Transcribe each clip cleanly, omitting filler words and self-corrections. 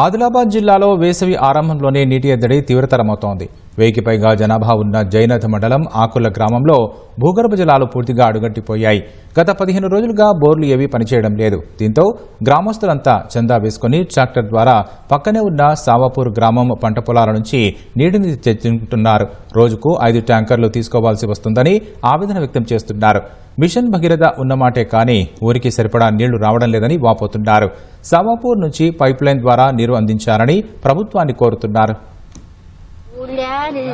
ఆదిలాబాద్ జిల్లాలో వేసవి ఆరంభంలోనే నీటి ఎద్దడి తీవ్రతరమవుతోంది. 1000కి పైగా జనాభా ఉన్న జైనథ్ మండలం ఆకుల గ్రామంలో భూగర్భ జలాలు పూర్తిగా అడుగట్టిపోయాయి. గత 15 రోజులుగా బోర్లు ఏవీ పనిచేయడం లేదు. దీంతో గ్రామస్తులంతా చందా వేసుకుని ట్రాక్టర్ ద్వారా పక్కనే ఉన్న సావాపూర్ గ్రామం పంట పొలాల నుంచి నీటిని తెచ్చుకుంటున్నారు. రోజుకు 5 ట్యాంకర్లు తీసుకోవాల్సి వస్తుందని ఆవేదన వ్యక్తం చేస్తున్నారు. మిషన్ భగీరథ ఉన్నమాటే కానీ ఊరికి సరిపడా నీళ్లు రావడం లేదని వాపోతున్నారు. సావాపూర్ నుంచి పైప్ లైన్ ద్వారా నీరు అందించాలని ప్రభుత్వాన్ని కోరుతున్నారు.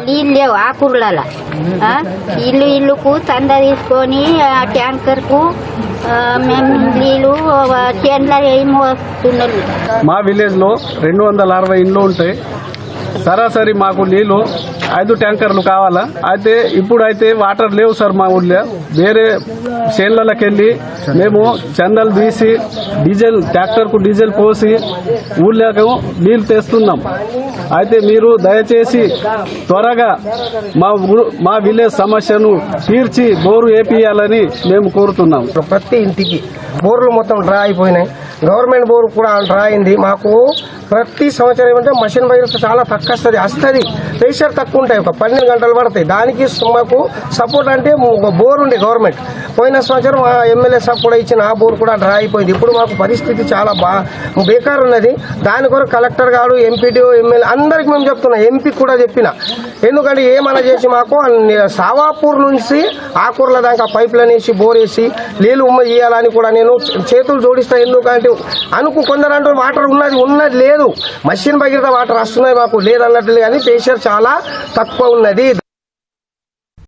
నీళ్ళు లేవు ఆకూర్ల ఇల్లుకు చందా తీసుకొని ట్యాంకర్ కు మేము నీళ్లు చేన్ల ఏమి వస్తున్నారు. మా విలేజ్ లో 260 ఇండ్లు ఉంటాయి. సరాసరి మాకు నీళ్లు 5 ట్యాంకర్లు కావాలా. అయితే ఇప్పుడైతే వాటర్ లేవు సార్. మా ఊళ్ళో వేరే చేన్లకి వెళ్ళి మేము చందాలు తీసి డీజిల్ ట్రాక్టర్కు డీజిల్ పోసి ఊళ్ళో నీళ్లు తెస్తున్నాం. అయితే మీరు దయచేసి త్వరగా మా విలేజ్ సమస్యను తీర్చి బోరు వేపియాలని మేము కోరుతున్నాం. ప్రతి ఇంటికి బోర్లు మొత్తం డ్రా అయిపోయినాయి. గవర్నమెంట్ బోర్ కూడా డ్రా అయింది. మాకు ప్రతి సంవత్సరం ఏమంటే మషిన్ బయట చాలా తక్కువ వస్తుంది. ప్రెషర్ తక్కువ ఉంటాయి. ఒక 12 గంటలు పడతాయి. దానికి మాకు సపోర్ట్ అంటే బోర్ ఉండే గవర్నమెంట్ పోయిన సంవత్సరం ఎమ్మెల్యే సాబ్ కూడా ఇచ్చిన ఆ బోర్ కూడా డ్రా అయిపోయింది. ఇప్పుడు మాకు పరిస్థితి చాలా బేకార్ ఉన్నది. దాని కొరకు కలెక్టర్ గారు ఎంపీడీఓ ఎమ్మెల్యే అందరికి మేము చెప్తున్నాం. ఎంపీ కూడా చెప్పిన ఎందుకంటే ఏమన్నా చేసి మాకు సావాపూర్ నుంచి ఆకూర్ల దాకా పైప్లైన్ వేసి బోర్ వేసి నీళ్ళు ఇవ్వాలని కూడా నేను చేతులు జోడిస్తా. ఎందుకంటే కొందరు అంటూ వాటర్ ఉన్నది లేదు. మషిన్ భగీరథ వాటర్ వస్తున్నాయి మాకు లేదన్నట్లు కానీ ప్రెషర్ చాలా తక్కువ ఉన్నది.